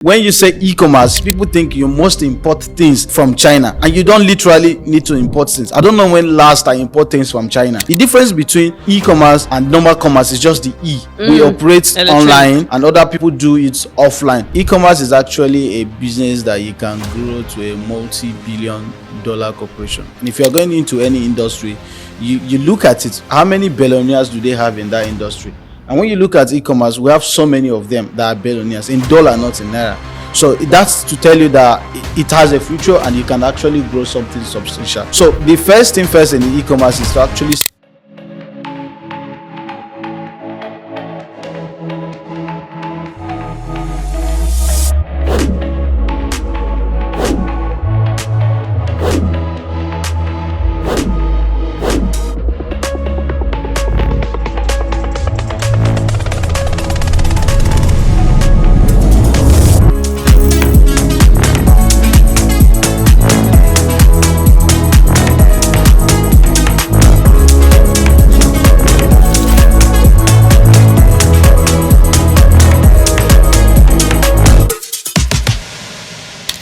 When you say e-commerce, people think you must import things from China, and you don't literally need to import things. I don't know when last I import things from China. The difference between e-commerce and normal commerce is just the E. We operate online and other people do it offline. E-commerce is actually a business that you can grow to a multi-billion dollar corporation. And if you're going into any industry, you look at it, how many billionaires do they have in that industry? And when you look at e-commerce, we have so many of them that are billionaires in dollar, not in naira. So that's to tell you that it has a future and you can actually grow something substantial. So the first thing first in the e-commerce is to actually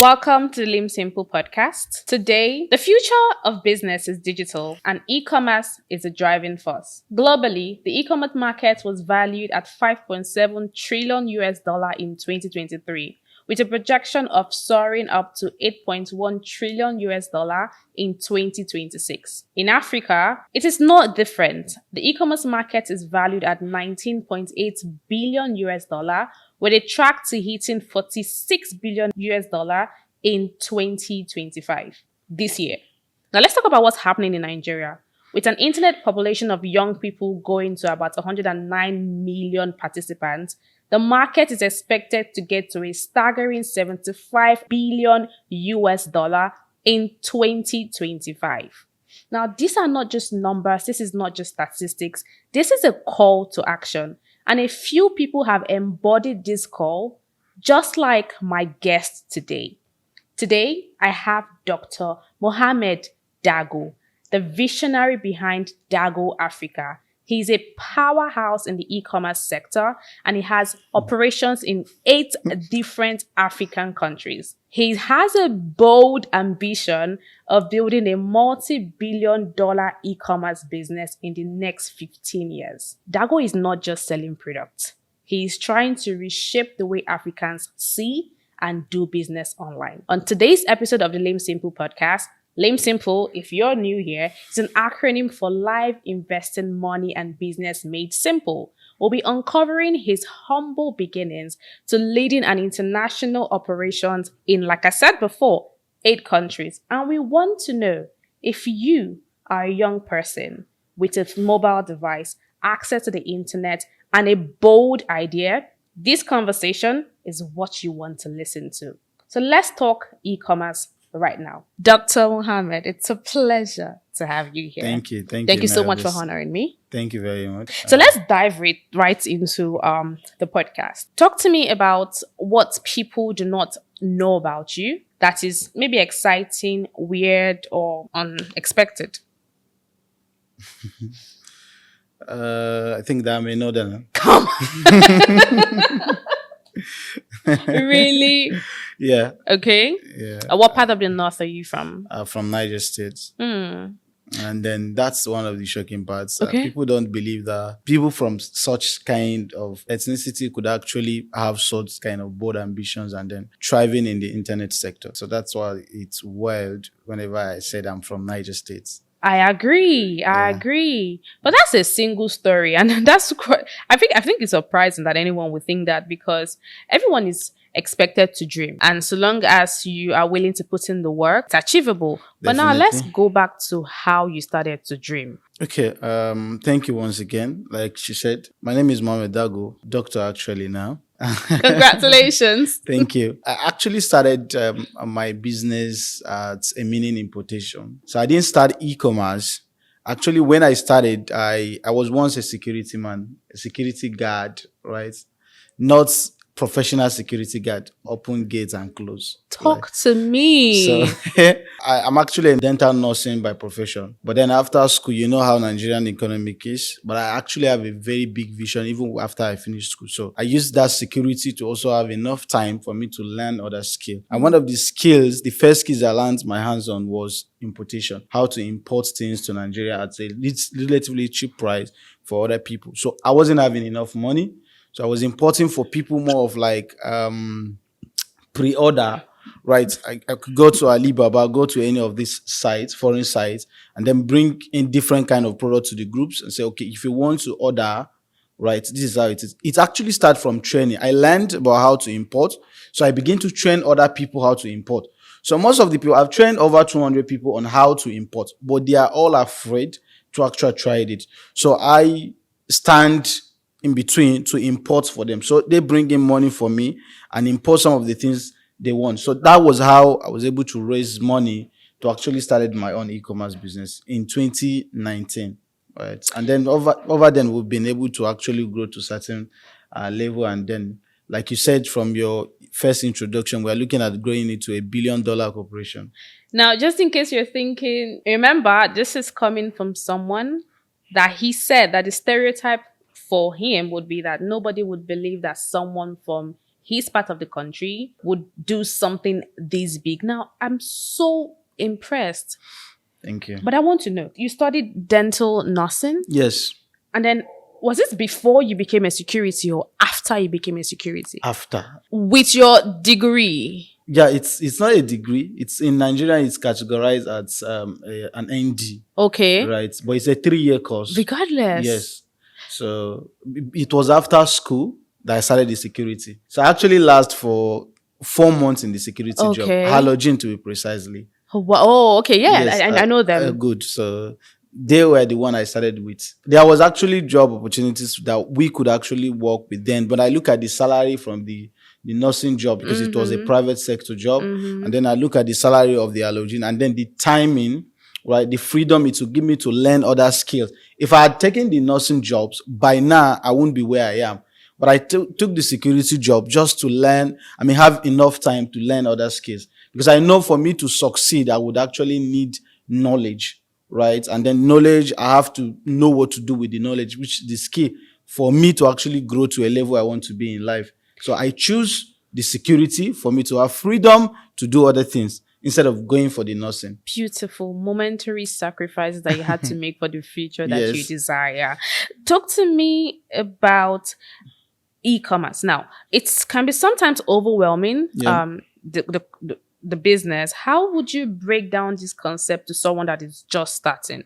Welcome to the LIMBsimple Podcast. Today, the future of business is digital and e-commerce is a driving force. Globally, the e-commerce market was valued at $5.7 trillion in 2023, with a projection of soaring up to $8.1 trillion in 2026. In Africa, it is not different. The e-commerce market is valued at $19.8 billion, with a track to hitting $46 billion in 2025, this year. Now let's talk about what's happening in Nigeria. With an internet population of young people going to about 109 million participants, the market is expected to get to a staggering $75 billion in 2025. Now, these are not just numbers. This is not just statistics. This is a call to action. And a few people have embodied this call, just like my guest today. Today, I have Dr. Mohammed Dago, the visionary behind Dago Africa. He's a powerhouse in the e-commerce sector, and he has operations in 8 different African countries. He has a bold ambition of building a multi-billion-dollar e-commerce business in the next 15 years. Dago is not just selling products. He is trying to reshape the way Africans see and do business online. On today's episode of the LIMBsimple Podcast, LIMBsimple, if you're new here, is an acronym for Live Investing Money and Business Made Simple. We'll be uncovering his humble beginnings to leading an international operations in, like I said before, 8 countries. And we want to know if you are a young person with a mobile device, access to the internet, and a bold idea, this conversation is what you want to listen to. So let's talk e-commerce right now. Dr. Mohammed, it's a pleasure to have you here. Thank you. Thank you so much for honoring me. Thank you very much. So let's dive right into the podcast. Talk to me about what people do not know about you that is maybe exciting, weird, or unexpected. I think that I may know that. Come on. Really? Yeah. Okay. Yeah. What part of the north are you from? From Niger State. And then that's one of the shocking parts. Okay. People don't believe that people from such kind of ethnicity could actually have such kind of bold ambitions and then thriving in the internet sector. So that's why it's wild whenever I said I'm from Niger State. I agree. But that's a single story. And that's quite, I think it's surprising that anyone would think that, because everyone is expected to dream. And so long as you are willing to put in the work, it's achievable. But now let's go back to how you started to dream. Okay. Thank you once again. Like she said, my name is Mohamed Dago, doctor actually now. Congratulations. Thank you. I actually started my business at a meaning importation. So I didn't start e-commerce. Actually, when I started, I was once a security man, a security guard, right? Not professional security guard, open gates and close. Talk to me. So I'm actually a dental nursing by profession. But then after school, you know how Nigerian economic is. But I actually have a very big vision even after I finished school. So I used that security to also have enough time for me to learn other skills. And one of the skills, the first skills I learned my hands on was importation. How to import things to Nigeria at a relatively cheap price for other people. So I wasn't having enough money. So I was importing for people more of like pre-order, right? I could go to Alibaba, go to any of these sites, foreign sites, and then bring in different kind of product to the groups and say, okay, if you want to order, right, this is how it is. It actually started from training. I learned about how to import. So I began to train other people how to import. So most of the people, I've trained over 200 people on how to import, but they are all afraid to actually try it. So I stand in between to import for them. So they bring in money for me and import some of the things they want. So that was how I was able to raise money to actually start my own e-commerce business in 2019. Right. And then over then we've been able to actually grow to certain level. And then, like you said, from your first introduction, we're looking at growing it to $1 billion corporation. Now, just in case you're thinking, remember, this is coming from someone that he said that the stereotype for him would be that nobody would believe that someone from his part of the country would do something this big. Now, I'm so impressed. Thank you. But I want to know, you studied dental nursing? Yes. And then, was this before you became a security or after you became a security? After. With your degree? Yeah, it's not a degree. It's in Nigeria, it's categorized as an ND. Okay. Right. But it's a 3-year course. Regardless. Yes. So it was after school that I started the security. So I actually last for 4 months in the security job. Halogen, to be precisely. Oh, okay. Yeah, yes, I know them. Good. So they were the one I started with. There was actually job opportunities that we could actually work with then. But I look at the salary from the nursing job because it was a private sector job. And then I look at the salary of the Halogen and then the timing, right? The freedom it would give me to learn other skills. If I had taken the nursing jobs, by now I wouldn't be where I am. But I took the security job just to learn, have enough time to learn other skills. Because I know for me to succeed, I would actually need knowledge, right? And then knowledge, I have to know what to do with the knowledge, which is the key for me to actually grow to a level I want to be in life. So I choose the security for me to have freedom to do other things instead of going for the nursing. Beautiful, momentary sacrifices that you had to make for the future that Yes. you desire. Talk to me about e-commerce. Now, it can be sometimes overwhelming. Yeah. The business. How would you break down this concept to someone that is just starting?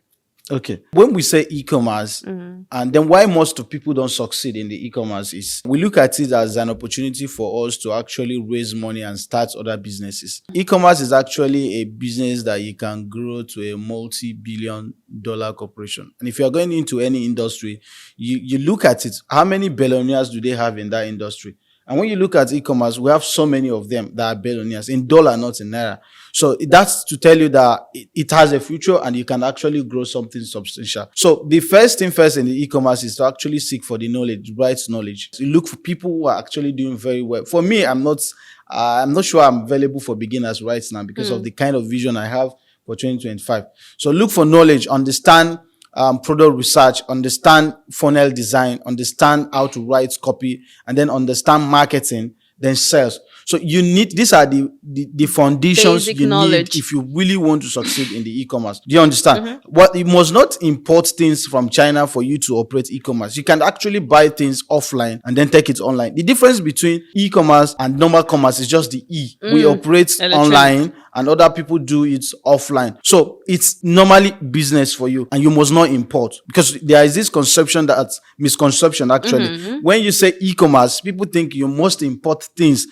Okay. When we say e-commerce, and then why most of people don't succeed in the e-commerce is we look at it as an opportunity for us to actually raise money and start other businesses. E-commerce is actually a business that you can grow to a multi-billion-dollar corporation. And if you're going into any industry, you look at it, how many billionaires do they have in that industry? And when you look at e-commerce, we have so many of them that are billionaires in dollar, not in naira. So that's to tell you that it has a future and you can actually grow something substantial. So the first thing first in the e-commerce is to actually seek for the knowledge, the right knowledge. You look for people who are actually doing very well. For me, I'm not sure I'm available for beginners right now because of the kind of vision I have for 2025. So look for knowledge, understand product research, understand funnel design, understand how to write copy, and then understand marketing, then sales. So you need, these are the foundations Basic you knowledge. need if you really want to succeed in the e-commerce. Do you understand? What you must not import things from China for you to operate e-commerce. You can actually buy things offline and then take it online. The difference between e-commerce and normal commerce is just the E. We operate online and other people do it offline. So it's normally business for you and you must not import because there is this misconception actually. When you say e-commerce, people think you must import things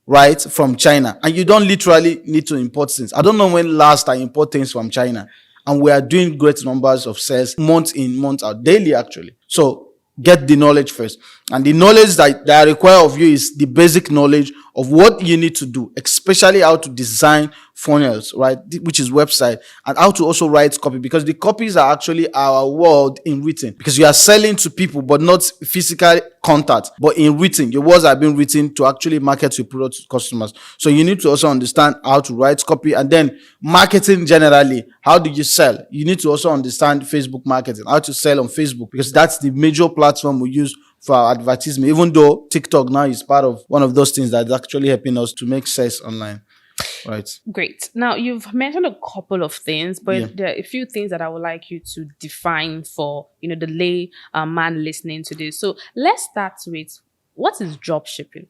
right from China and you don't literally need to import things. I don't know when last I import things from China and we are doing great numbers of sales month in, month out, daily actually. So get the knowledge first. And the knowledge that I require of you is the basic knowledge of what you need to do, especially how to design funnels, right? Which is website, and how to also write copy, because the copies are actually our word in written, because you are selling to people, but not physical contact, but in written. Your words are being written to actually market your product to customers. So you need to also understand how to write copy. And then marketing generally, how do you sell? You need to also understand Facebook marketing, how to sell on Facebook, because that's the major platform we use for our advertisement, even though TikTok now is part of one of those things that's actually helping us to make sales online. Right. Great. Now, you've mentioned a couple of things, but Yeah. there are a few things that I would like you to define for, the lay man listening to this. So let's start with, what is drop shipping?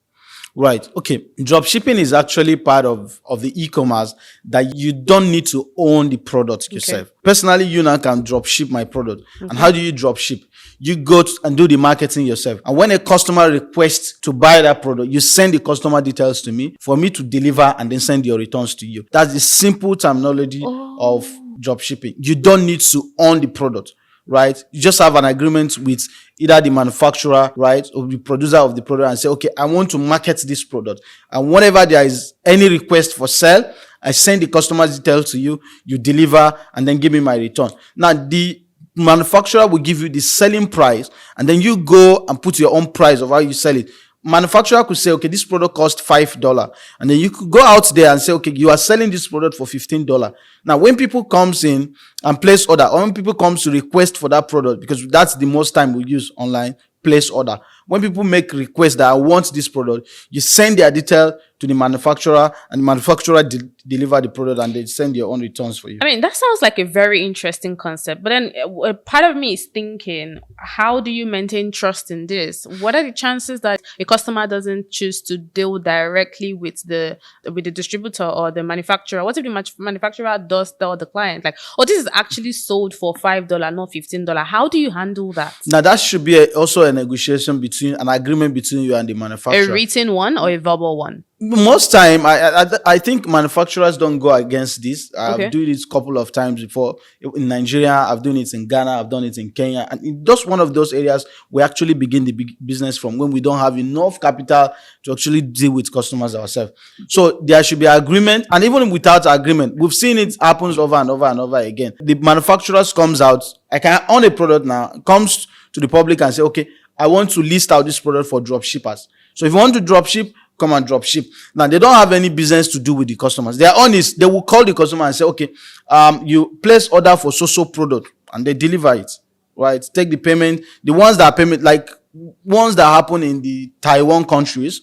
Right. Okay. Dropshipping is actually part of the e-commerce that you don't need to own the product yourself. Personally, you now can drop ship my product. And how do you drop ship? You go and do the marketing yourself. And when a customer requests to buy that product, you send the customer details to me for me to deliver and then send your returns to you. That's the simple terminology of dropshipping. You don't need to own the product. Right? You just have an agreement with either the manufacturer, right, or the producer of the product, and say, okay, I want to market this product. And whenever there is any request for sale, I send the customer's details to you, you deliver, and then give me my return. Now, the manufacturer will give you the selling price, and then you go and put your own price of how you sell it. Manufacturer could say, okay, this product costs $5, and then you could go out there and say, okay, you are selling this product for $15. Now, when people comes in and place order, or when people comes to request for that product, because that's the most time we use online, place order. When people make requests that I want this product, you send their detail to the manufacturer, and the manufacturer deliver the product, and they send your own returns for you. I mean, that sounds like a very interesting concept. But then part of me is thinking, how do you maintain trust in this? What are the chances that a customer doesn't choose to deal directly with the distributor or the manufacturer? What if the manufacturer does tell the client, like, oh, this is actually sold for $5, not $15? How do you handle that? Now, that should be also a negotiation an agreement between you and the manufacturer. A written one or a verbal one? Most time, I think manufacturers don't go against this. I've done it a couple of times before in Nigeria. I've done it in Ghana. I've done it in Kenya. And it's just one of those areas we actually begin the business from, when we don't have enough capital to actually deal with customers ourselves. So there should be agreement. And even without agreement, we've seen it happens over and over and over again. The manufacturers comes out, I can own a product now, comes to the public and say, okay, I want to list out this product for drop shippers. So if you want to drop ship, come and drop ship. Now, they don't have any business to do with the customers. They are honest. They will call the customer and say, okay, you place order for so product, and they deliver it, right? Take the payment. The ones that are payment, like ones that happen in the Taiwan countries,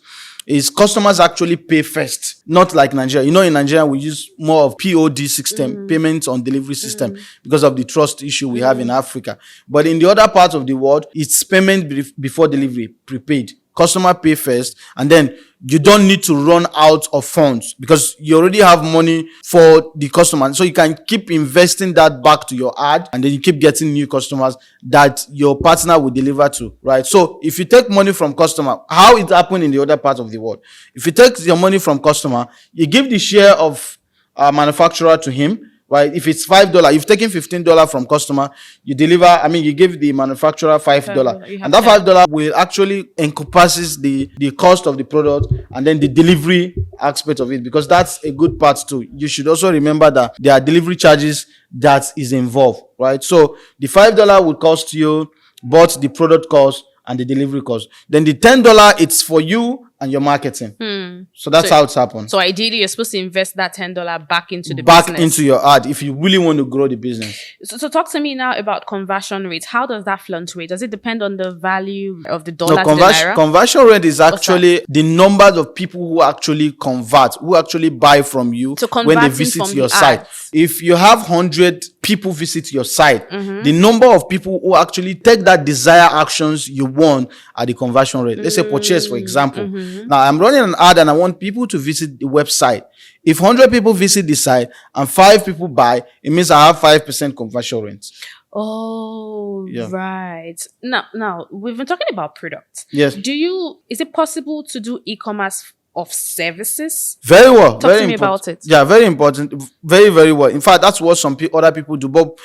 is customers actually pay first, not like Nigeria. In Nigeria, we use more of POD system, payments on delivery system, because of the trust issue we have in Africa. But in the other parts of the world, it's payment before delivery, prepaid. Customer pay first, and then you don't need to run out of funds, because you already have money for the customer. So you can keep investing that back to your ad, and then you keep getting new customers that your partner will deliver to, right? So if you take money from customer, how it happened in the other part of the world, if you take your money from customer, you give the share of manufacturer to him, right? If it's $5, you've taken $15 from customer, you give the manufacturer $5. And that $5 will actually encompasses the cost of the product, and then the delivery aspect of it, because that's a good part too. You should also remember that there are delivery charges that is involved, right? So the $5 will cost you both the product cost and the delivery cost. Then the $10, it's for you and your marketing. So that's how it's happened. So ideally, you're supposed to invest that $10 back into the business. Back into your ad, if you really want to grow the business. So talk to me now about conversion rate. How does that fluctuate? Does it depend on the value of the dollar to the naira? Conversion rate is actually the numbers of people who actually convert, who actually buy from you when they visit your site. If you have 100 people visit your site, the number of people who actually take that desired actions you want are the conversion rate. Let's say purchase, for example. Now, I'm running an ad and I want people to visit the website. If 100 people visit the site and 5 people buy, it means I have 5% conversion rate. Oh, right. Now we've been talking about products. Yes. Is it possible to do e-commerce of services? Very well. Talk to me about it. Yeah, very important. Very, very well. In fact, that's what some other people do. But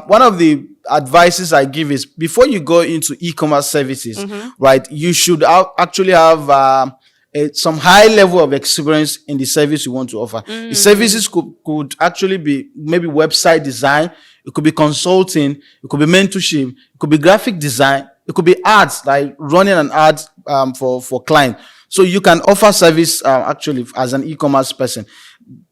one of the advices I give is, before you go into e-commerce services, right, you should actually have some high level of experience in the service you want to offer. The services could actually be maybe website design, it could be consulting, it could be mentorship, it could be graphic design, it could be ads, like running an ad for clients. So you can offer service actually as an e-commerce person.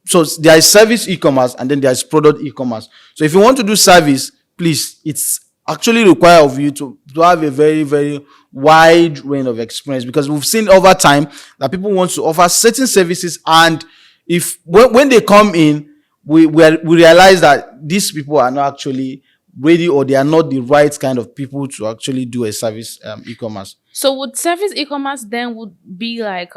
So there is service e-commerce and then there is product e-commerce. So if you want to do service, please, it's actually require of you to have a very, very wide range of experience, because we've seen over time that people want to offer certain services, and if when they come in, we realize that these people are not actually ready, or they are not the right kind of people to actually do a service e-commerce. So would service e-commerce then would be like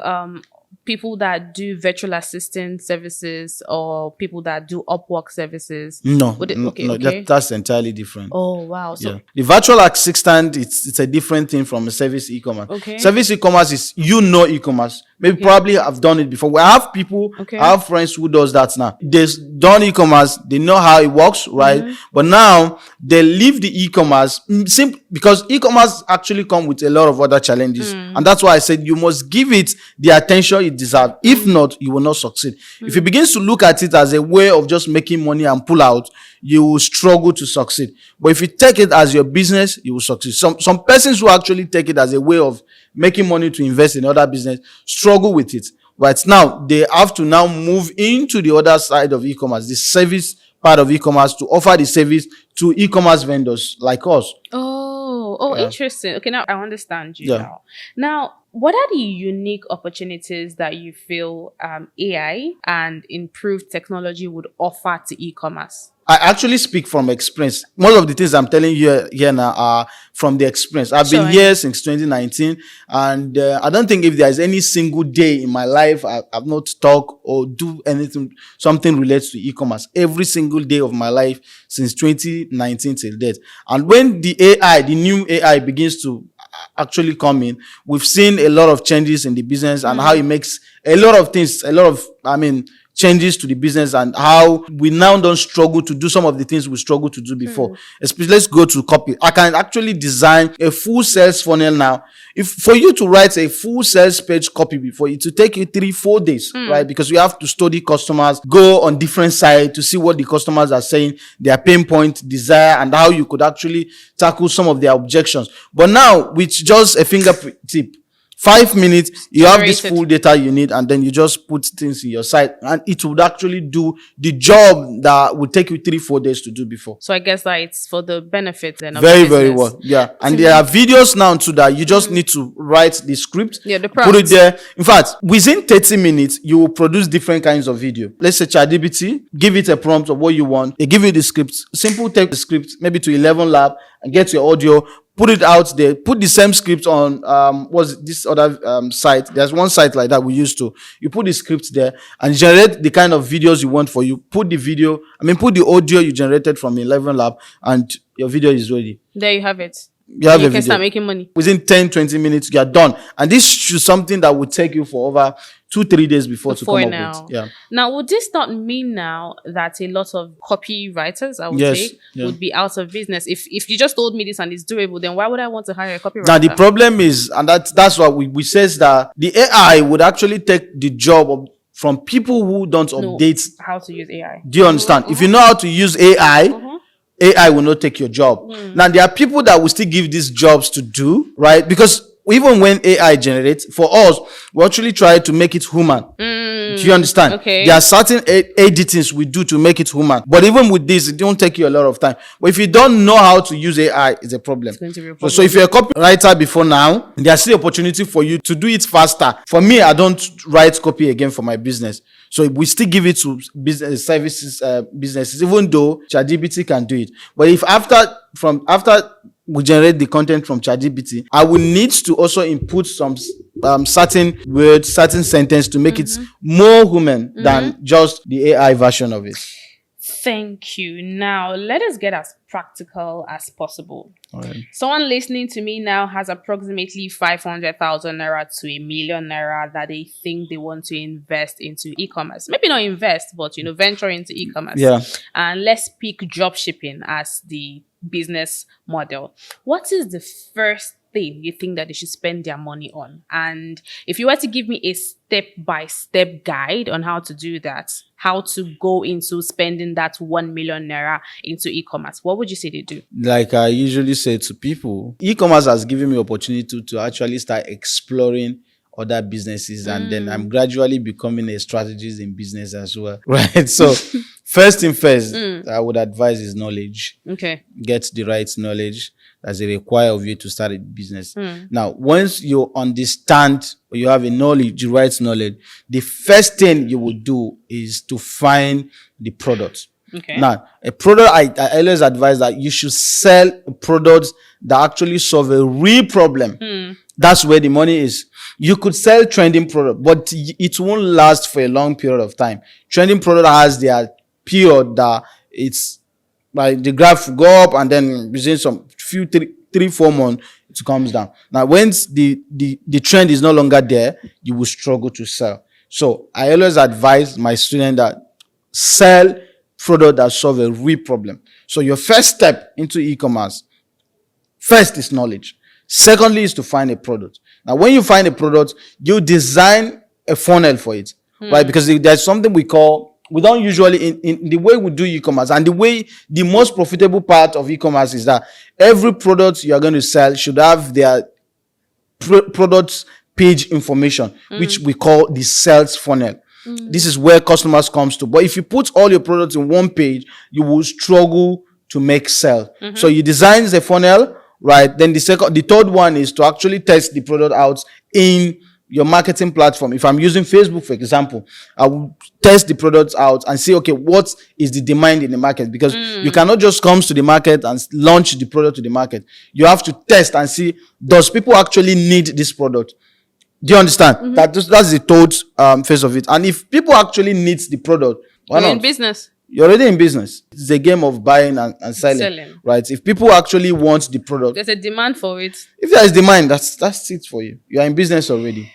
people that do virtual assistant services or people that do Upwork services? No, okay. That's entirely different. Oh, wow. So yeah. The virtual assistant, it's a different thing from a service e-commerce. Okay. Service e-commerce is, e-commerce. Maybe probably have done it before. We have people, I have friends who does that now. They've done e-commerce, they know how it works, right? But now they leave the e-commerce because e-commerce actually come with a lot of other challenges. And that's why I said you must give it the attention it deserves. If not, you will not succeed. If you begin to look at it as a way of just making money and pull out, you will struggle to succeed. But if you take it as your business, you will succeed. Some persons who actually take it as a way of making money to invest in other business struggle with it. But now they have to now move into the other side of e-commerce, the service part of e-commerce, to offer the service to e-commerce vendors like us. Yeah. Interesting. Okay, now I understand you now. Now, what are the unique opportunities that you feel AI and improved technology would offer to e-commerce? I actually speak from experience. Most of the things I'm telling you here now are from the experience. I've been here since 2019, and I don't think if there's any single day in my life I've not talked or do something relates to e-commerce. Every single day of my life since 2019 till date. And when the new AI begins to actually come in, we've seen a lot of changes in the business and how it makes a lot of things, changes to the business, and how we now don't struggle to do some of the things we struggled to do before. Especially, let's go to copy. I can actually design a full sales funnel now. If for you to write a full sales page copy before, it will take you 3-4 days, right? Because you have to study customers, go on different sites to see what the customers are saying, their pain point, desire, and how you could actually tackle some of their objections. But now, with just a fingertip, 5 minutes, you have this full data you need, and then you just put things in your site, and it would actually do the job that would take you 3-4 days to do before. So I guess that it's for the benefit then of very, the business. very well. Yeah. And there are videos now too that you just need to write the script. Yeah, the prompt. Put it there. In fact, within 30 minutes, you will produce different kinds of video. Let's say ChatGPT, give it a prompt of what you want. They give you the script. Simple, take the script, maybe to 11 Lab, and get your audio. Put it out there. Put the same script on what's this other site. There's one site like that we used to. You put the script there and generate the kind of videos you want for you. Put the audio you generated from 11 Lab, and your video is ready. There you have it. You have a can video. Start making money. Within 10-20 minutes, you are done. And this is something that would take you for over 2-3 days before to come up with. Yeah. Now, would this not mean now that a lot of copywriters, I would say, would be out of business? If you just told me this and it's doable, then why would I want to hire a copywriter? Now, the problem is, and that's what we says, that the AI would actually take the job from people who don't update how to use AI. Do you understand? If you know how to use AI, AI will not take your job. Now, there are people that will still give these jobs to do, right? Because even when AI generates, for us, we actually try to make it human. Do you understand? Okay. There are certain editings we do to make it human. But even with this, it don't take you a lot of time. But if you don't know how to use AI, it's a problem. It's going to be a problem. So if you're a copywriter before now, there's still opportunity for you to do it faster. For me, I don't write copy again for my business. So we still give it to business services, businesses, even though ChatGPT can do it. But if after we generate the content from ChatGPT, I will need to also input some certain words, certain sentence to make it more human than just the AI version of it. Thank you. Now, let us get as practical as possible. All right. Someone listening to me now has approximately 500,000 naira to ₦1 million that they think they want to invest into e-commerce. Maybe not invest, but venture into e-commerce. Yeah. And let's pick dropshipping as the business model. What is the first thing you think that they should spend their money on? And if you were to give me a step-by-step guide on how to do that, how to go into spending that 1 million naira into e-commerce, what would you say they do? Like I usually say to people, e-commerce has given me opportunity to actually start exploring other businesses, and then I'm gradually becoming a strategist in business as well. Right. So first thing first, I would advise is knowledge. Okay. Get the right knowledge that's required of you to start a business. Now, once you understand or you have a knowledge, the right knowledge, the first thing you will do is to find the product. Okay. Now, a product, I always advise that you should sell products that actually solve a real problem. That's where the money is. You could sell trending product, but it won't last for a long period of time. Trending product has their period that it's like the graph will go up and then within some few 3-4 months it comes down. Now, once the trend is no longer there, you will struggle to sell. So I always advise my student that sell product that solve a real problem. So your first step into e-commerce, first is knowledge. Secondly is to find a product. Now, when you find a product, you design a funnel for it, right? Because there's something we don't usually, in the way we do e-commerce, and the most profitable part of e-commerce is that every product you are going to sell should have their product page information, which we call the sales funnel. This is where customers comes to. But if you put all your products in one page, you will struggle to make sales. So you design the funnel, right? Then the third one is to actually test the product out in your marketing platform. If I'm using Facebook, for example, I will test the products out and see, okay, what is the demand in the market? Because you cannot just come to the market and launch the product to the market. You have to test and see, does people actually need this product? Do you understand? That's the third phase of it. And if people actually need the product, why not? In business. You're already in business. It's a game of buying and selling, right? If people actually want the product, there's a demand for it. If there is demand, that's it for you. You are in business already.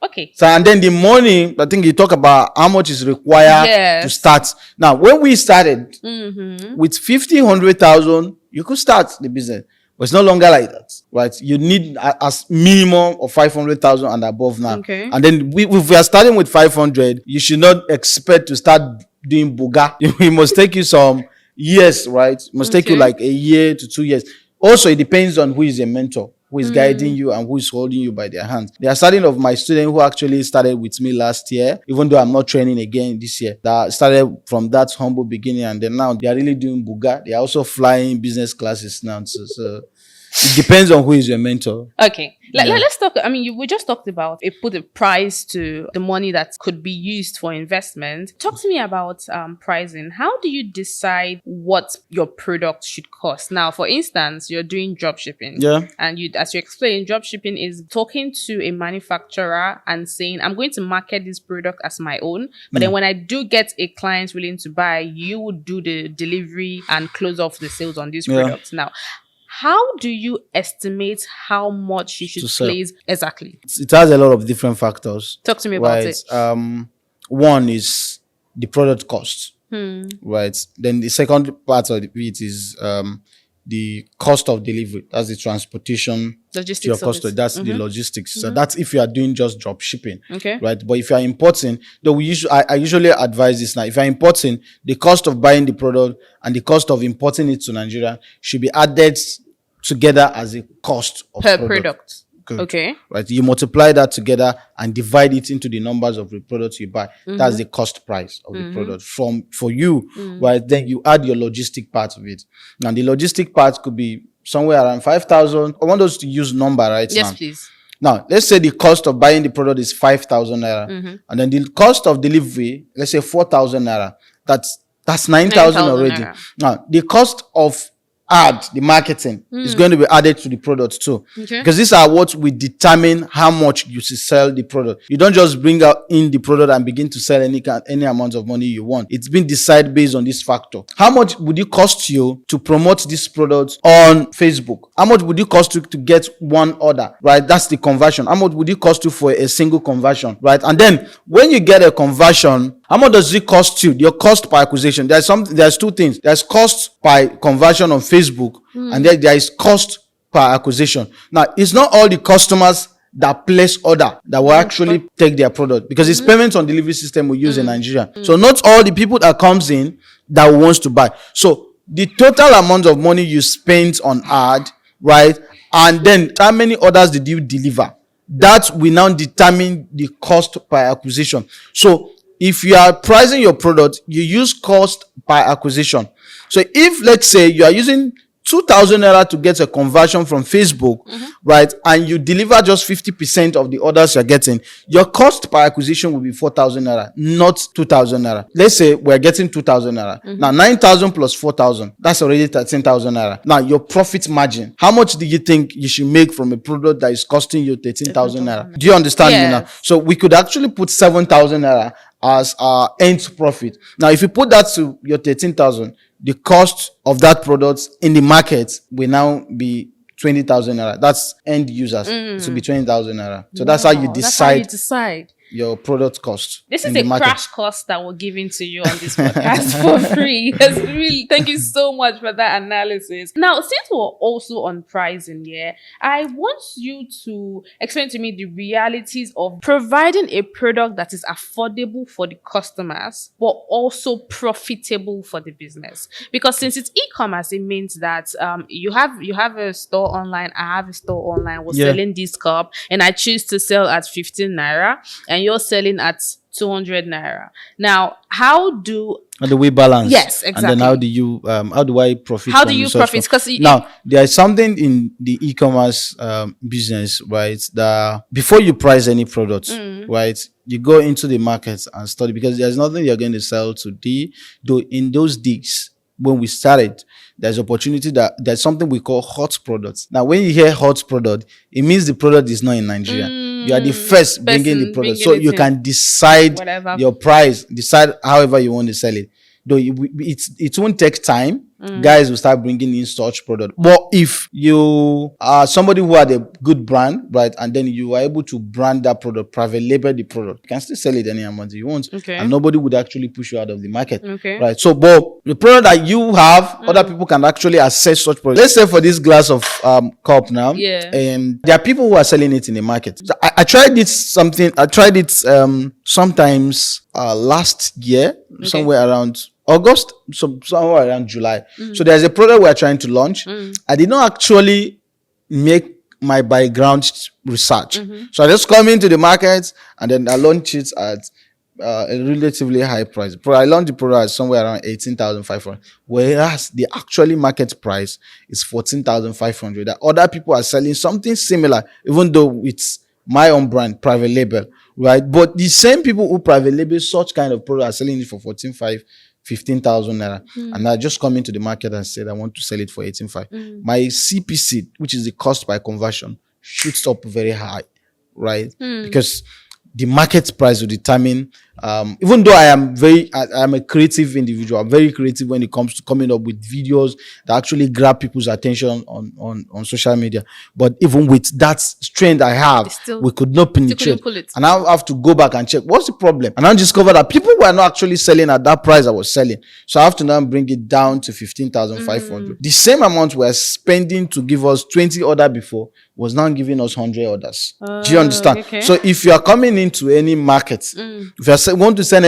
Okay. So, and then the money, I think you talk about how much is required to start. Now, when we started with 50, 100,000, you could start the business. But it's no longer like that, right? You need as minimum of 500,000 and above now. Okay. And then if we are starting with 500, you should not expect to start doing buga. It must take you some years, right? It must take you like a year to 2 years. Also, it depends on who is your mentor, who is guiding you and who is holding you by their hands. They are starting of my student who actually started with me last year, even though I'm not training again this year. That started from that humble beginning, and then now they are really doing buga. They are also flying business classes now. So it depends on who is your mentor. Okay. Let's talk. I mean, we just talked about put a price to the money that could be used for investment. Talk to me about pricing. How do you decide what your product should cost? Now, for instance, you're doing dropshipping. Yeah. And as you explained, dropshipping is talking to a manufacturer and saying, I'm going to market this product as my own. But then when I do get a client willing to buy, you would do the delivery and close off the sales on these products. Now, how do you estimate how much you should place exactly? It has a lot of different factors. Talk to me about it. One is the product cost, right? Then the second part of it is the cost of delivery. That's the transportation. Logistics. Your cost. That's the logistics. So that's if you are doing just drop shipping, right? But if you are importing, though I usually advise this now. If you are importing, the cost of buying the product and the cost of importing it to Nigeria should be added together as a cost of per product. Good. Okay. Right. You multiply that together and divide it into the numbers of the products you buy. That's the cost price of the product for you. Right. Then you add your logistic part of it. Now the logistic part could be somewhere around 5,000. I want us to use number right now. Yes, please. Now, let's say the cost of buying the product is 5,000 naira. And then the cost of delivery, let's say 4,000 naira. That's 9,000 already. Naira. Now, the cost of the marketing is going to be added to the product too. Because these are what we determine how much you should sell the product. You don't just bring out in the product and begin to sell any amount of money you want. It's been decided based on this factor. How much would it cost you to promote this product on Facebook? How much would it cost you to get one order, right? That's the conversion. How much would it cost you for a single conversion, right? And then when you get a conversion, how much does it cost you? Your cost per acquisition. There's two things. There's cost by conversion on Facebook, and then there is cost per acquisition. Now, it's not all the customers that place order that will actually take their product, because it's payments on delivery system we use in Nigeria. So not all the people that comes in that wants to buy. So the total amount of money you spent on ad, right? And then how many orders did you deliver? That will now determine the cost per acquisition. So if you are pricing your product, you use cost per acquisition. So if, let's say, you are using 2,000 naira to get a conversion from Facebook, right? And you deliver just 50% of the orders you're getting, your cost per acquisition will be 4,000 naira, not 2,000 naira. Let's say we're getting 2,000 naira. Now, 9,000 plus 4,000, that's already 13,000 naira. Now, your profit margin, how much do you think you should make from a product that is costing you 13,000 naira? Do you understand me now? So we could actually put 7,000 naira as our end profit. Now, if you put that to your 13,000, the cost of that product in the market will now be 20,000 naira. That's end users. It will be 20,000 naira. So that's how you decide your product cost. This is a crash course that we're giving to you on this podcast for free. Yes, really. Thank you so much for that analysis. Now, since we're also on pricing here, I want you to explain to me the realities of providing a product that is affordable for the customers, but also profitable for the business. Because since it's e-commerce, it means that you have a store online. I have a store online. We're selling this cup, and I choose to sell at 15 naira. And you're selling at 200 naira. Now, how do we balance? Yes, exactly. And then how do I profit? How do you profit? Because now there is something in the e-commerce business, right? That before you price any product, right, you go into the market and study, because there's nothing you're going to sell today. Though in those days when we started, there's opportunity that there's something we call hot products. Now, when you hear hot product, it means the product is not in Nigeria. You are the first bringing the product, so you can decide your price, decide however you want to sell it. Though it won't take time. Guys will start bringing in such product. But if you are somebody who had a good brand, right, and then you are able to brand that product, private label the product, you can still sell it any amount you want, and nobody would actually push you out of the market, right? So, but the product that you have, other people can actually access such product. Let's say for this glass of cup now, and there are people who are selling it in the market. So I tried it sometimes last year, somewhere around August, somewhere around July. So there's a product we're trying to launch. I did not actually make my background research. So I just come into the market and then I launch it at a relatively high price. I launched the product somewhere around 18,500, whereas the actually market price is 14,500. That other people are selling something similar, even though it's my own brand, private label, right? But the same people who private label such kind of product are selling it for 15,000 naira. And I just come into the market and said I want to sell it for 18,500. My CPC, which is the cost by conversion, shoots up very high, right? Because the market price will determine, even though I'm a creative individual, I'm very creative when it comes to coming up with videos that actually grab people's attention on social media. But even with that strength I have, we could not penetrate. And I have to go back and check what's the problem. And I discovered that people were not actually selling at that price I was selling. So I have to now bring it down to 15,500. The same amount we're spending to give us 20 orders before was now giving us 100 orders. Do you understand? So if you are coming into any market, if you want to sell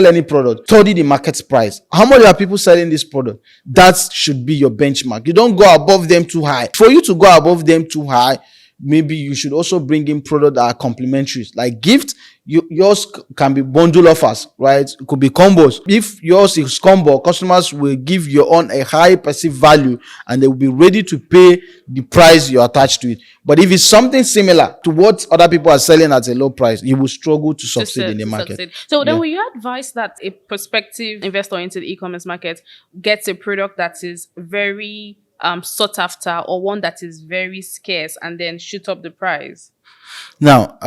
any product, study the market price. How much are people selling this product? That should be your benchmark. You don't go above them too high. For you to go above them too high, maybe you should also bring in products that are complementary, like gift. Yours can be bundle offers, right? It could be combos. If yours is combo, customers will give your own a high perceived value and they will be ready to pay the price you attach to it. But if it's something similar to what other people are selling at a low price, you will struggle to succeed in the market. So then will you advise that a prospective investor into the e-commerce market gets a product that is very sought after, or one that is very scarce, and then shoot up the price? Now,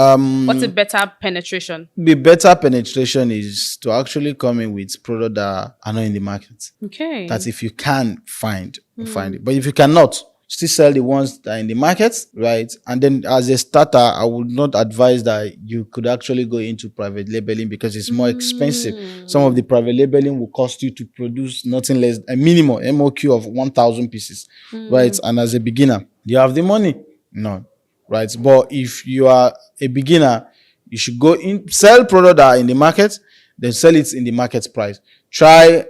what's a better penetration? The better penetration is to actually come in with products that are not in the market. Okay. That if you can find it. But if you cannot, still sell the ones that are in the market, right? And then as a starter, I would not advise that you could actually go into private labeling because it's more expensive. Some of the private labeling will cost you to produce nothing less a minimum MOQ of 1,000 pieces, right? And as a beginner, do you have the money? No, right? But if you are a beginner, you should go in, sell products that are in the market, then sell it in the market price. Try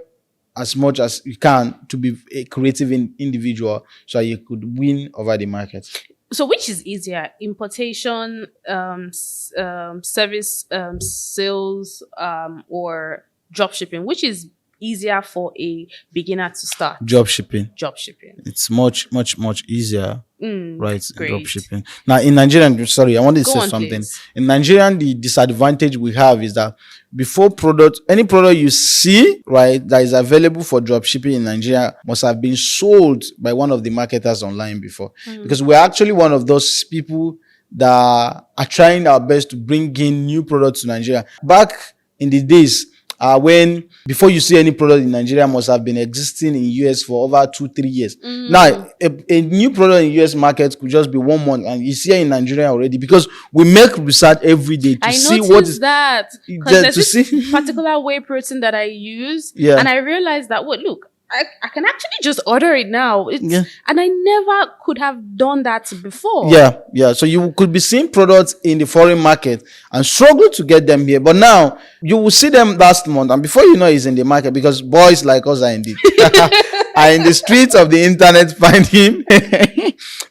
as much as you can to be a creative individual so you could win over the market. So which is easier, importation, service, sales, or dropshipping? Which is easier for a beginner to start? Dropshipping. It's much easier. Right, great. Dropshipping. Now in Nigerian, sorry, I wanted to say something. Please. In Nigerian, the disadvantage we have is that before any product you see, right, that is available for dropshipping in Nigeria must have been sold by one of the marketers online before. Because we're actually one of those people that are trying our best to bring in new products to Nigeria. Back in the days, when before you see any product in Nigeria must have been existing in US for over 2-3 years. Now, a new product in US market could just be 1 month and it's here in Nigeria already because we make research every day to see what is that. Because there's this particular whey protein that I use, and I realized that look, I can actually just order it now. And I never could have done that before. Yeah. So you could be seeing products in the foreign market and struggle to get them here. But now you will see them last month, and before you know it's in the market because boys like us are in the streets of the internet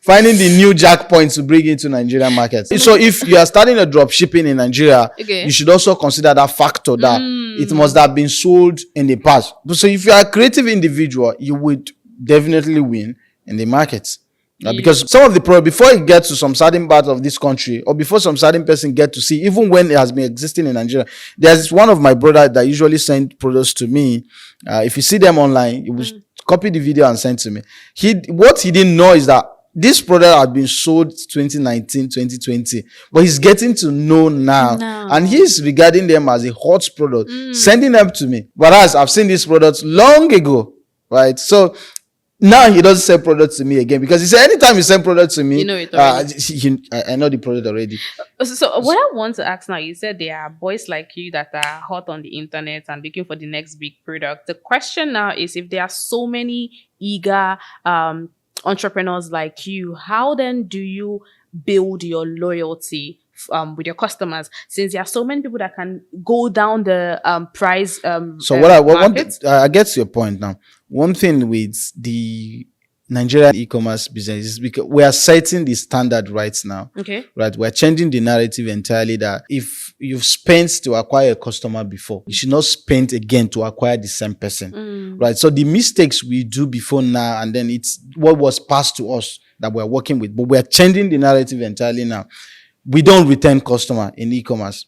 finding the new jackpoints to bring into Nigerian markets. So if you are starting a drop shipping in Nigeria, you should also consider that factor that it must have been sold in the past. So if you are a creative individual, you would definitely win in the markets. Because some of the product, before it gets to some certain part of this country, or before some certain person get to see, even when it has been existing in Nigeria, there's one of my brother that usually send products to me. If you see them online, you will copy the video and send to me. What he didn't know is that this product had been sold 2019, 2020, but he's getting to know now. And he's regarding them as a hot product, sending them to me. Whereas I've seen these products long ago, right? So now he doesn't sell products to me again because he said anytime you send products to me, you know it already. I know the product already. So what I want to ask now, you said there are boys like you that are hot on the internet and looking for the next big product. The question now is, if there are so many eager entrepreneurs like you, how then do you build your loyalty with your customers, since there are so many people that can go down the price so I get your point now. One thing with the Nigerian e-commerce business is because we are setting the standard right now. Right, we're changing the narrative entirely that if you've spent to acquire a customer before, you should not spend again to acquire the same person. Right, so the mistakes we do before now, and then it's what was passed to us that we're working with, but we're changing the narrative entirely now. We don't return customer in e-commerce.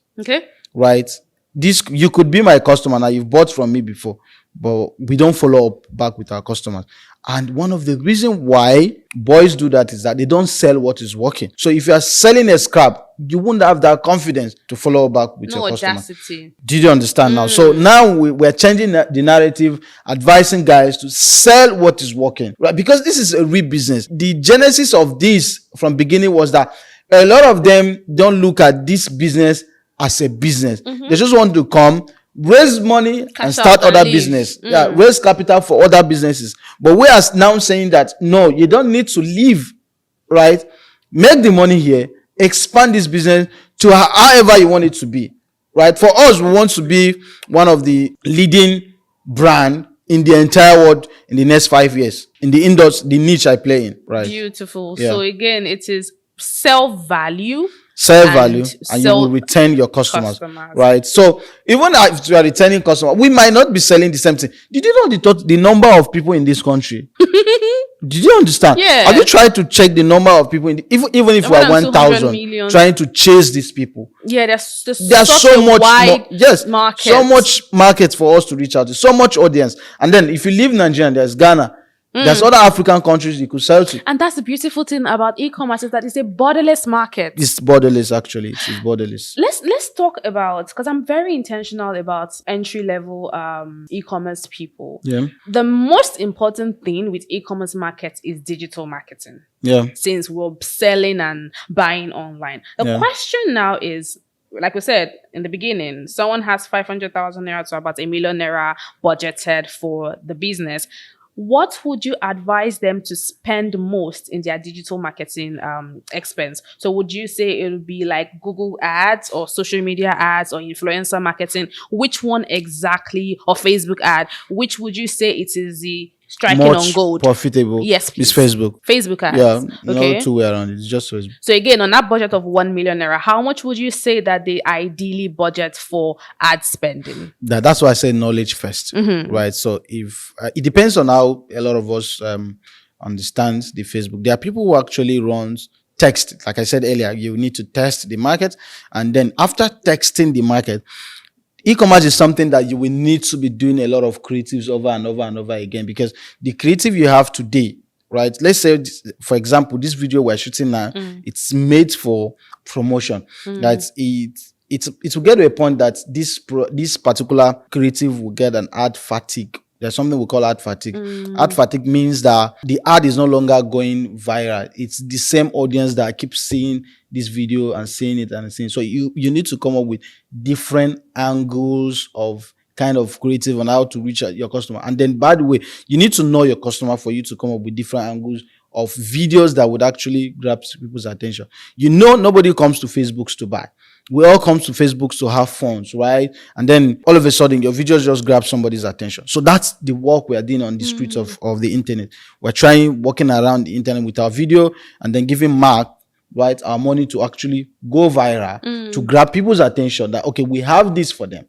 Right, you could be my customer now, you've bought from me before, but we don't follow up back with our customers. And one of the reasons why boys do that is that they don't sell what is working. So if you are selling a scrap, you won't have that confidence to follow back with your customer. Audacity. Did you understand now? So now we're changing the narrative, advising guys to sell what is working, right? Because this is a real business. The genesis of this from beginning was that a lot of them don't look at this business as a business. They just want to come, raise money and start other business. Raise capital for other businesses. But we are now saying that no, you don't need to leave, right? Make the money here, expand this business to however you want it to be, right? For us, we want to be one of the leading brand in the entire world in the next 5 years in the industry, the niche I play in, right? Beautiful. So again, it is self-value, and you will retain your customers. Right? So even if you are retaining customers, we might not be selling the same thing. Did you know the number of people in this country? Did you understand? Have you tried to check the number of people even if we are 1,000 trying to chase these people? There's so much market. So much market for us to reach out to, so much audience. And then if you leave Nigeria, there's Ghana, There's other African countries you could sell to. And that's the beautiful thing about e-commerce, is that it's a borderless market. It's borderless, actually. It's borderless. Let's talk about, because I'm very intentional about entry level e-commerce people. Yeah. The most important thing with e-commerce markets is digital marketing. Yeah. Since we're selling and buying online. The question now is, like we said in the beginning, someone has 500,000 naira to about 1 million naira budgeted for the business. What would you advise them to spend most in their digital marketing expense? So would you say it would be like Google ads or social media ads or influencer marketing? Which one exactly? Or Facebook ad? Which would you say it is the striking on gold? Profitable. Yes, please. It's Facebook. Facebook ads. Yeah, okay. No two way around it. It's just Facebook. So again, on that budget of 1 million naira, how much would you say that they ideally budget for ad spending? That's why I say knowledge first, right? So if it depends on how a lot of us understand the Facebook. There are people who actually runs text. Like I said earlier, you need to test the market, and then after texting the market, e-commerce is something that you will need to be doing a lot of creatives over and over and over again, because the creative you have today, right? Let's say, for example, this video we're shooting now, it's made for promotion. That it will get to a point that this particular creative will get an ad fatigue. There's something we call ad fatigue. Ad fatigue means that the ad is no longer going viral. It's the same audience that keeps seeing this video and seeing it and seeing. So you need to come up with different angles of kind of creative on how to reach your customer. And then, by the way, you need to know your customer for you to come up with different angles of videos that would actually grab people's attention. Nobody comes to Facebooks to buy. We all come to Facebook to have fun, right? And then all of a sudden, your videos just grab somebody's attention. So that's the work we are doing on the streets of the internet. We're walking around the internet with our video and then giving Mark, right, our money to actually go viral, to grab people's attention that, okay, we have this for them.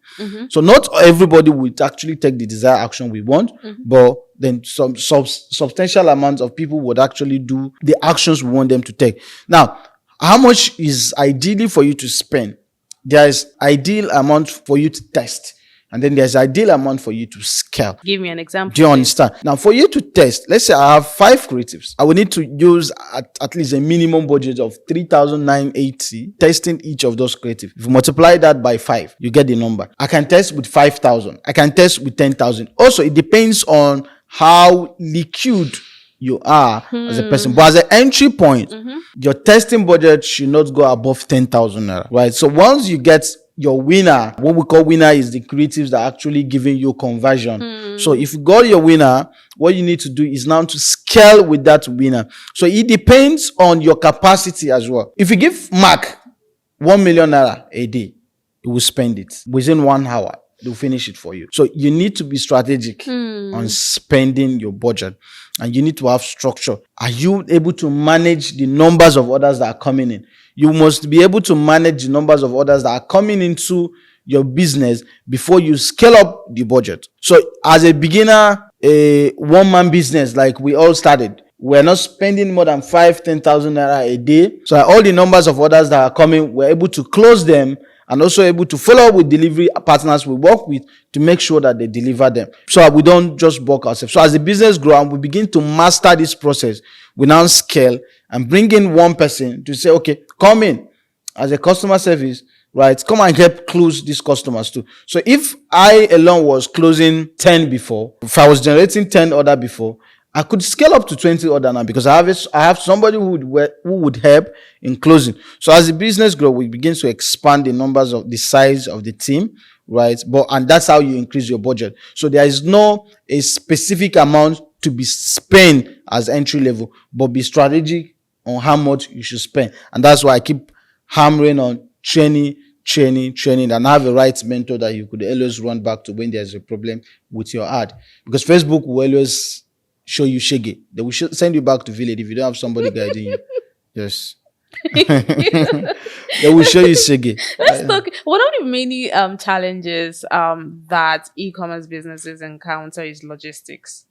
So not everybody will actually take the desired action we want, but then some substantial amounts of people would actually do the actions we want them to take. Now, how much is ideally for you to spend? There is ideal amount for you to test. And then there's ideal amount for you to scale. Give me an example. Do you understand? Now, for you to test, let's say I have 5 creatives. I will need to use at least a minimum budget of 3,980 testing each of those creatives. If you multiply that by 5, you get the number. I can test with 5,000. I can test with 10,000. Also, it depends on how liquid you are as a person. But as an entry point, your testing budget should not go above 10,000 naira, right? So once you get your winner, what we call winner is the creatives that are actually giving you conversion. So if you got your winner, what you need to do is now to scale with that winner. So it depends on your capacity as well. If you give Mark 1 million naira a day, he will spend it within 1 hour. They'll finish it for you. So you need to be strategic on spending your budget, and you need to have structure. Are you able to manage the numbers of orders that are coming in? You must be able to manage the numbers of orders that are coming into your business before you scale up the budget. So as a beginner, a one-man business like we all started, we're not spending more than 5,000-10,000 naira a day. So all the numbers of orders that are coming, we're able to close them and also able to follow up with delivery partners we work with to make sure that they deliver them. So we don't just bulk ourselves. So as the business grows and we begin to master this process, we now scale and bring in one person to say, okay, come in as a customer service, right? Come and help close these customers too. So if I alone was closing 10 before, if I was generating 10 order before, I could scale up to 20 order now because I have somebody who would help in closing. So as the business grows, we begin to expand the size of the team, right? And that's how you increase your budget. So there is a specific amount to be spent as entry level, but be strategic on how much you should spend. And that's why I keep hammering on training, and have a right mentor that you could always run back to when there's a problem with your ad. Because Facebook will always show you shege. They will send you back to village if you don't have somebody guiding you. Yes. They will show you shege. Let's talk. One of the many challenges that e-commerce businesses encounter is logistics.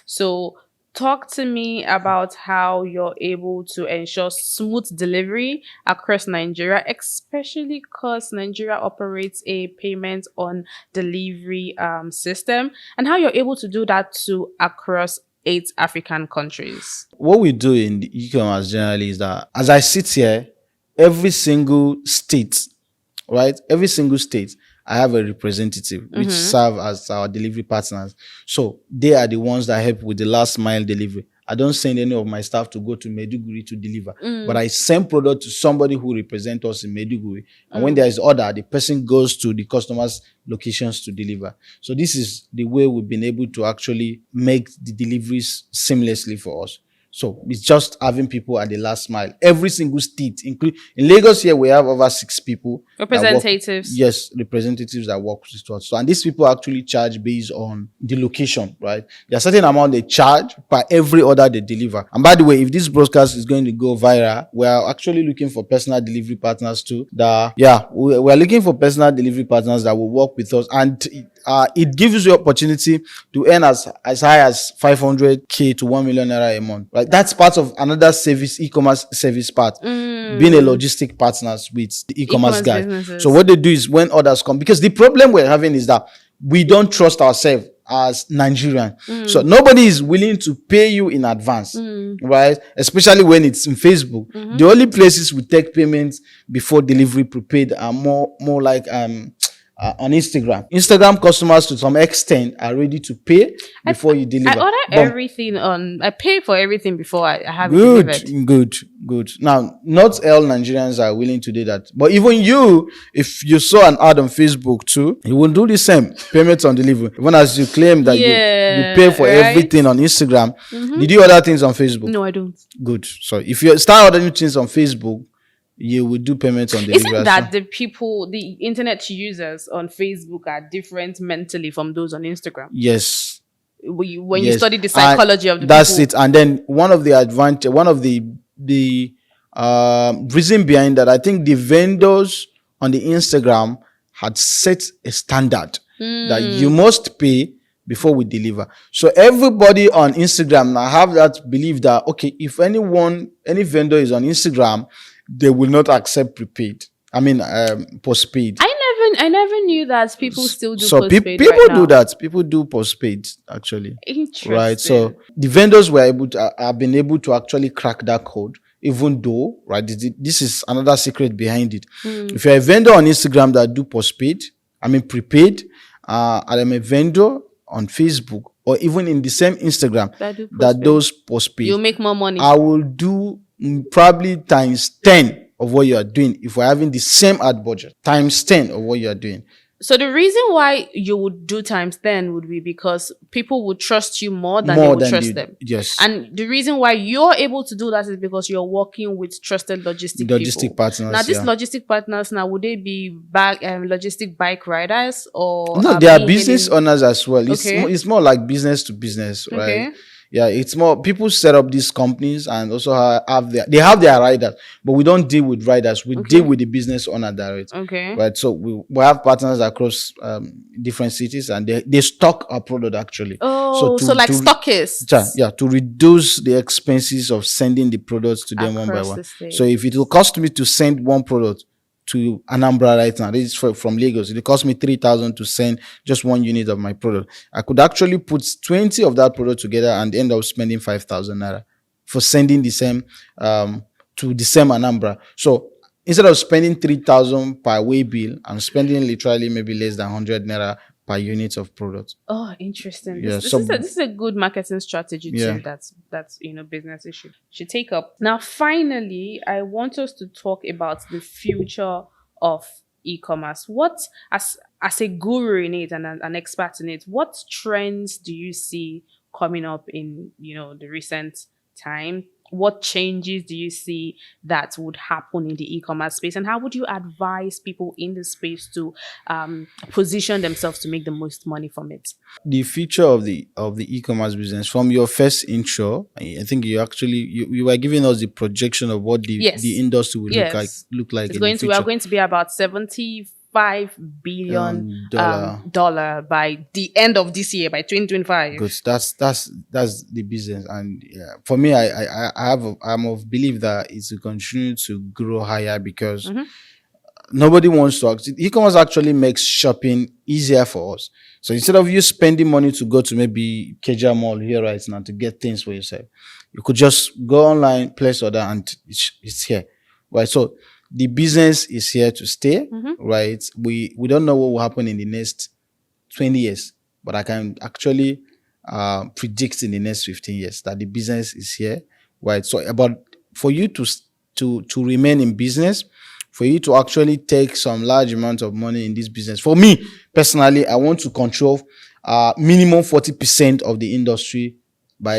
So talk to me about how you're able to ensure smooth delivery across Nigeria, especially because Nigeria operates a payment on delivery system, and how you're able to do that across 8 African countries. What we do in the e-commerce generally is that as I sit here, every single state, right? Every single state, I have a representative which serve as our delivery partners. So they are the ones that help with the last mile delivery. I don't send any of my staff to go to Maiduguri to deliver, but I send product to somebody who represents us in Maiduguri. And when there is order, the person goes to the customer's locations to deliver. So this is the way we've been able to actually make the deliveries seamlessly for us. So it's just having people at the last mile. Every single state, including in Lagos here, we have over 6 people. Representatives. Yes, representatives that work with us. So, and these people actually charge based on the location, right? There's a certain amount they charge per every order they deliver. And by the way, if this broadcast is going to go viral, we are actually looking for personal delivery partners too. We're looking for personal delivery partners that will work with us, and it gives you opportunity to earn as high as 500k to 1 million naira a month. Right? That's part of another service, e-commerce service part, being a logistic partners with the e-commerce guy. Businesses. So what they do is when orders come, because the problem we're having is that we don't trust ourselves as Nigerian. So nobody is willing to pay you in advance, right? Especially when it's in Facebook. The only places we take payments before delivery prepaid are more like on Instagram. Instagram customers to some extent are ready to pay before you deliver. I order everything I pay for everything before I have it delivered. Good. Now, not all Nigerians are willing to do that. But even you, if you saw an ad on Facebook too, you will do the same. Payments on delivery. Even as you claim that you pay for everything on Instagram. Did you order things on Facebook? No, I don't. Good. So if you start ordering things on Facebook, you will do payments on delivery. Isn't that the internet users on Facebook are different mentally from those on Instagram? Yes. When you study the psychology of the that's people. it. And then one of the reason behind that, I think the vendors on the Instagram had set a standard that you must pay before we deliver. So everybody on Instagram now have that belief that, okay, if any vendor is on Instagram, they will not accept prepaid. I mean, postpaid. I never knew that people still do so postpaid. People do that. People do postpaid actually. Interesting. Right. So the vendors were have been able to actually crack that code, even though, right, this is another secret behind it. If you're a vendor on Instagram that do prepaid, and I'm a vendor on Facebook or even in the same Instagram that does postpaid, you'll make more money. I will do probably times 10 of what you are doing if we're having the same ad budget, times 10 of what you are doing. So the reason why you would do times 10 would be because people would trust you more than they would trust them. Yes. And the reason why you're able to do that is because you're working with trusted logistic partners. Now, these logistic partners, would they be logistic bike riders or? No, they are business owners as well. It's more like business to business, right? Okay. Yeah, it's more people set up these companies and also have their riders, but we don't deal with riders. We deal with the business owner direct. Okay. Right. So we have partners across different cities, and they stock our product actually. Oh, so like stockists. Yeah, to reduce the expenses of sending the products to them Across one by one. the So if it will cost me to send one product to Anambra right now, this is from Lagos, it cost me 3,000 to send just one unit of my product. I could actually put 20 of that product together and end up spending 5,000 naira for sending the same to the same Anambra. So instead of spending 3,000 per way bill, I'm spending literally maybe less than 100 naira per unit of product. Oh, interesting. Yeah, This is a good marketing strategy too. That's business issue should take up. Now, finally, I want us to talk about the future of e-commerce. What, as a guru in it and an expert in it, what trends do you see coming up in the recent time? What changes do you see that would happen in the e-commerce space, and how would you advise people in the space to position themselves to make the most money from it? The future of the e-commerce business, from your first intro, I think you were giving us the projection of what the industry will look like. We are going to be about $75 billion dollar by the end of this year, by 2025. Good. That's the business, and for me, I'm of belief that it will continue to grow higher because Nobody wants to. E-commerce actually makes shopping easier for us. So instead of you spending money to go to maybe Keja Mall here right now to get things for yourself, you could just go online, place order, and it's here, right? So the business is here to stay, right? We don't know what will happen in the next 20 years, but I can actually predict in the next 15 years that the business is here, right? So for you to remain in business, for you to actually take some large amount of money in this business. For me, personally, I want to control minimum 40% of the industry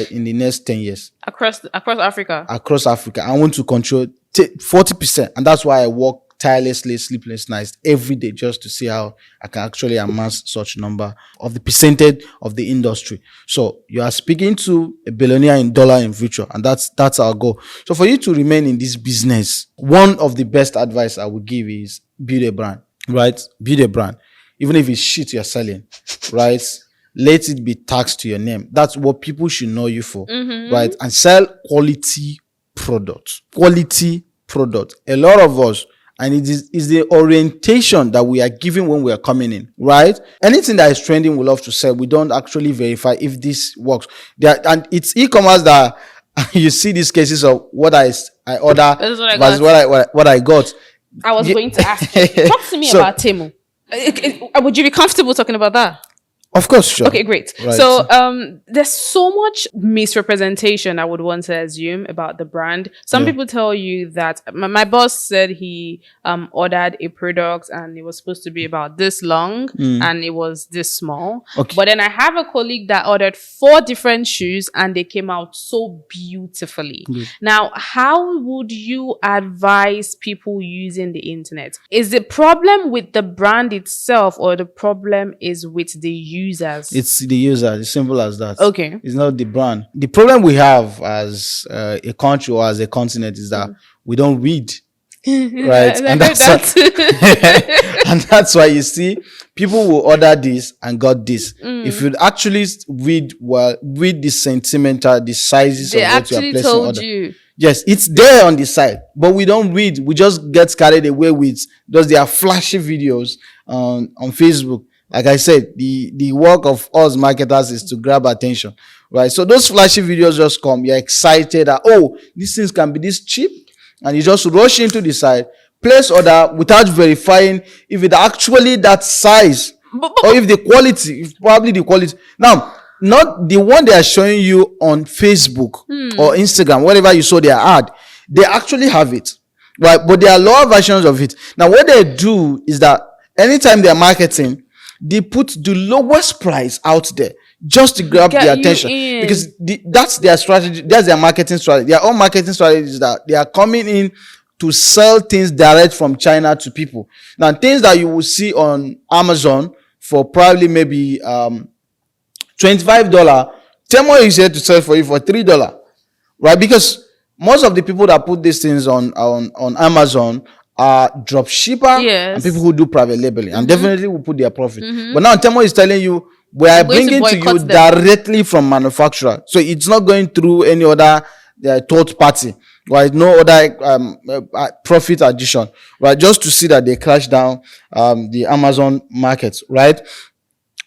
in the next 10 years. Across Africa? Across Africa. I want to control 40%. And that's why I work tirelessly, sleepless nights every day just to see how I can actually amass such number of the percentage of the industry. So you are speaking to a billionaire in dollar in future, and that's our goal. So for you to remain in this business, one of the best advice I would give is build a brand, right? Build a brand. Even if it's shit you're selling, right? Let it be taxed to your name. That's what people should know you for, right? And sell quality products. Quality product. A lot of us, and it is the orientation that we are giving when we are coming in, right? Anything that is trending, we love to sell. We don't actually verify if this works. And it's e-commerce that you see these cases of what I order versus what I got. I was going to ask you. Talk to me about Temu. Would you be comfortable talking about that? Of course, sure. Okay, great. Right. So, there's so much misrepresentation, I would want to assume, about the brand. Some people tell you that my boss said he ordered a product and it was supposed to be about this long and it was this small. Okay. But then I have a colleague that ordered 4 different shoes and they came out so beautifully. Now, how would you advise people using the internet? Is the problem with the brand itself or the problem is with the users? It's the user. It's simple as that. Okay. It's not the brand. The problem we have as a country or as a continent is that we don't read. Right? And that's why you see people will order this and got this. If you actually read the sentimental, the sizes they of what you are placing order. You. Yes, it's there on the side, but we don't read. We just get carried away with those. There are flashy videos on Facebook. Like I said, the work of us marketers is to grab attention, right? So those flashy videos just come. You're excited that, oh, these things can be this cheap. And you just rush into the site, place order without verifying if it's actually that size or if the quality, if probably the quality. Now, not the one they are showing you on Facebook or Instagram, whatever you saw their ad, they actually have it, right? But there are lower versions of it. Now, what they do is that anytime they're marketing, they put the lowest price out there just to grab the attention because that's their strategy. That's their marketing strategy. Their own marketing strategy is that they are coming in to sell things direct from China to people. Now, things that you will see on Amazon for probably maybe $25, Temu is here to sell for you for $3, right? Because most of the people that put these things on Amazon are drop shipper and people who do private labeling and definitely will put their profit. But now Temu is telling you we are bringing to you directly from manufacturer, so it's not going through any other third party, right? No other profit addition, right? Just to see that they crash down the Amazon market, right?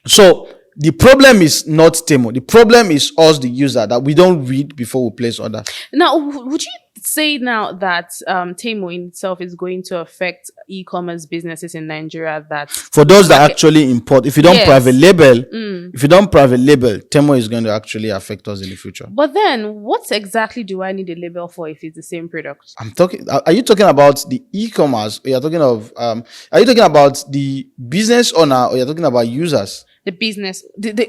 So the problem is not Temu. The problem is us, the user, that we don't read before we place order. Now, would you say now that Temu in itself is going to affect e-commerce businesses in Nigeria? That for those that actually import, if you don't private label, Temu is going to actually affect us in the future. But then, what exactly do I need a label for if it's the same product? Are you talking about the e-commerce? Or you're talking of? Are you talking about the business owner, or you're talking about users? The business.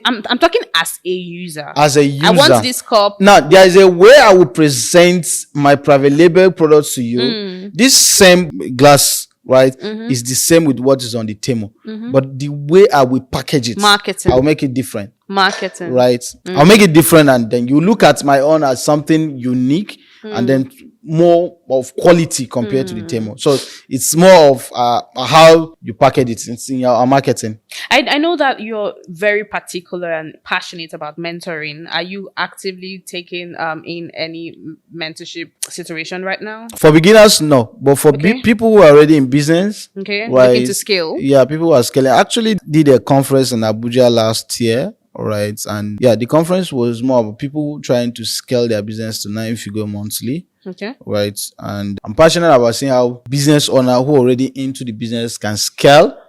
I'm talking as a user. As a user. I want this cup. Now, there is a way I will present my private label products to you. This same glass, right, is the same with what is on the Temu. But the way I will package it, marketing, I'll make it different. Marketing. Right? I'll make it different, and then you look at my own as something unique and then more of quality compared to the Temu. So it's more of how you package it. It's in your marketing. I know that you're very particular and passionate about mentoring. Are you actively taking in any mentorship situation right now? For beginners, no. But for people who are already in business, Okay, right, looking to scale. Yeah, people who are scaling. I actually did a conference in Abuja last year. All right. And yeah, the conference was more about people trying to scale their business to 9-figure monthly. Okay. Right. And I'm passionate about seeing how business owner who are already into the business can scale.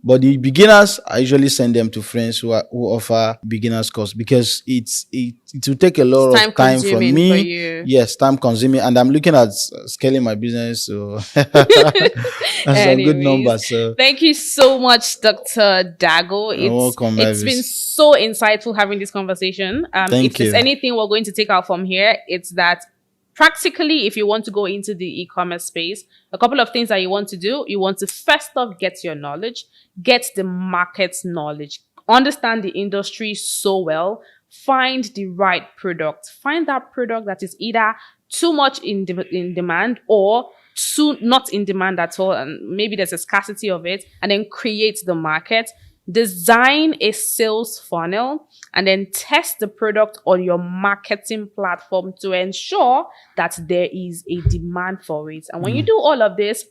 But the beginners, I usually send them to friends who offer beginners course, because it will take a lot of time from me. For you. Yes, time consuming, and I'm looking at scaling my business, so that's some good numbers. So thank you so much, Dr. Dago. You're welcome, it's been so insightful having this conversation. If there's anything we're going to take out from here, it's that practically, if you want to go into the e-commerce space, a couple of things that you want to do. You want to first off get your knowledge, get the market's knowledge, understand the industry so well, find the right product, find that product that is either too much in demand or too not in demand at all, and maybe there's a scarcity of it, and then create the market. Design a sales funnel and then test the product on your marketing platform to ensure that there is a demand for it. And when you do all of this,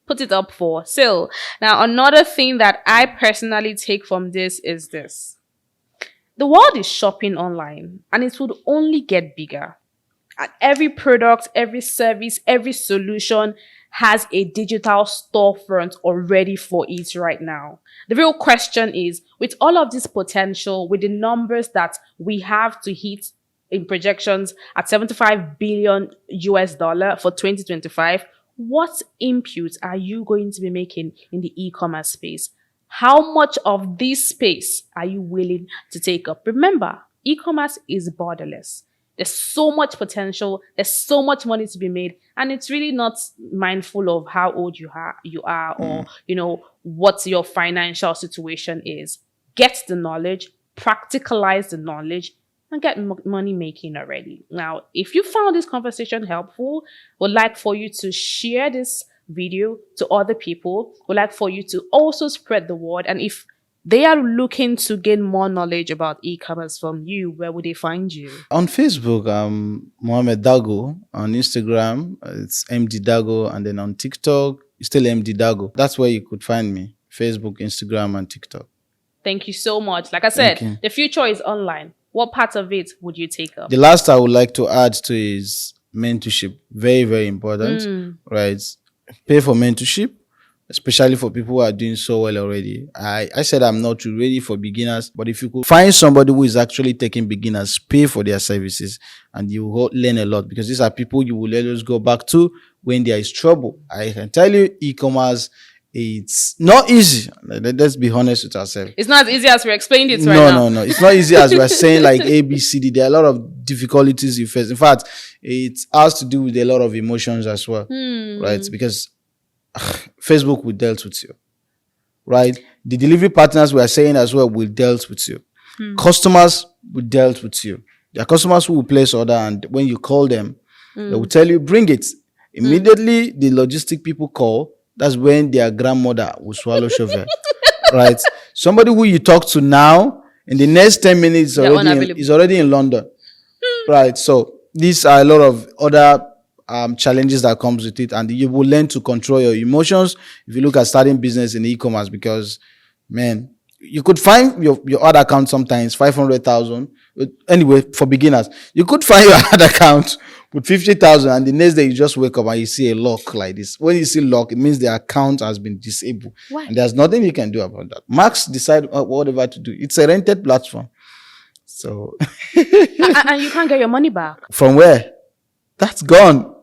put it up for sale. Now, another thing that I personally take from this is this. The world is shopping online, and it would only get bigger. And every product, every service, every solution has a digital storefront already for it right now. The real question is, with all of this potential, with the numbers that we have to hit in projections at 75 billion US dollar for 2025, what input are you going to be making in the e-commerce space? How much of this space are you willing to take up? Remember, e-commerce is borderless. There's so much potential. There's so much money to be made. And it's really not mindful of how old you are or, what your financial situation is. Get the knowledge, practicalize the knowledge, and get money making already. Now, if you found this conversation helpful, would like for you to share this video to other people, would like for you to also spread the word. And if they are looking to gain more knowledge about e-commerce from you, where would they find you? On Facebook, Mohammed Dago. On Instagram, it's MD Dago. And then on TikTok, it's still MD Dago. That's where you could find me. Facebook, Instagram, and TikTok. Thank you so much. Like I said, the future is online. What part of it would you take up? The last I would like to add to is mentorship. Very, very important, right? Pay for mentorship, especially for people who are doing so well already. I said I'm not too ready for beginners, but if you could find somebody who is actually taking beginners, pay for their services, and you will learn a lot, because these are people you will always go back to when there is trouble. I can tell you, e-commerce, it's not easy. Let's be honest with ourselves. It's not as easy as we're explaining it right now. No. It's not easy as we're saying like A, B, C, D. There are a lot of difficulties you face. In fact, it has to do with a lot of emotions as well, right? Because Facebook will deal with you, right? The delivery partners we are saying as well will deal with you. Customers will deal with you. There are customers who will place order, and when you call them, they will tell you, bring it. Immediately, the logistic people call. That's when their grandmother will swallow shovel, right? Somebody who you talk to now, in the next 10 minutes is already in London, right? So these are a lot of other challenges that comes with it, and you will learn to control your emotions if you look at starting business in e-commerce, because, man, you could find your other account sometimes 500,000. Anyway, for beginners, you could find your other account with 50,000, and the next day you just wake up and you see a lock like this. When you see lock, it means the account has been disabled. What? And there's nothing you can do about that. Max decide whatever to do. It's a rented platform, so and you can't get your money back. From where? That's gone.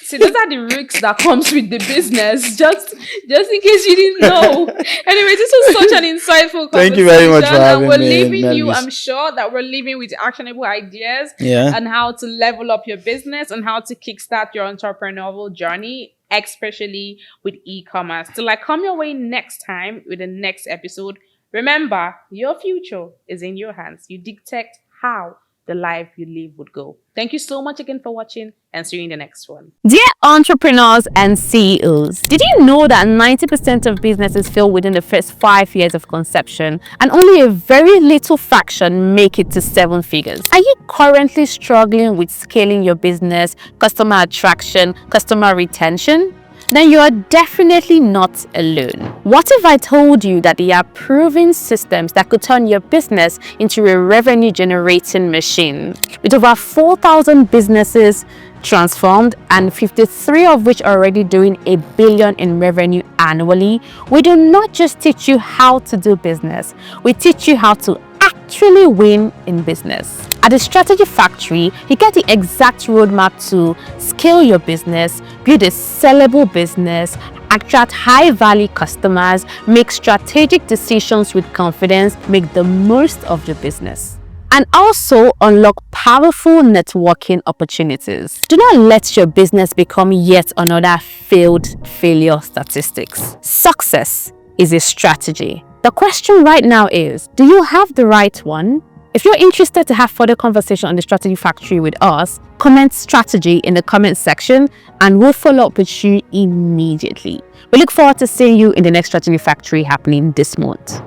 See, those are the risks that comes with the business. Just in case you didn't know. Anyway, this was such an insightful conversation. Thank you very much for having me. And we're leaving you, I'm sure that we're leaving with actionable ideas on how to level up your business and how to kickstart your entrepreneurial journey, especially with e-commerce. Till I come your way next time with the next episode, remember, your future is in your hands. You dictate how the life you live would go. Thank you so much again for watching, and see you in the next one. Dear entrepreneurs and CEOs, did you know that 90% of businesses fail within the first 5 years of conception and only a very little fraction make it to 7 figures? Are you currently struggling with scaling your business, customer attraction, customer retention? Then you are definitely not alone. What if I told you that there are proven systems that could turn your business into a revenue generating machine? With over 4,000 businesses transformed and 53 of which are already doing $1 billion in revenue annually, we do not just teach you how to do business, we teach you how to actually win in business. At the Strategy Factory, you get the exact roadmap to scale your business, build a sellable business, attract high-value customers, make strategic decisions with confidence, make the most of your business, and also unlock powerful networking opportunities. Do not let your business become yet another failure statistics. Success is a strategy. The question right now is, do you have the right one? If you're interested to have further conversation on the Strategy Factory with us, comment strategy in the comment section and we'll follow up with you immediately. We look forward to seeing you in the next Strategy Factory happening this month.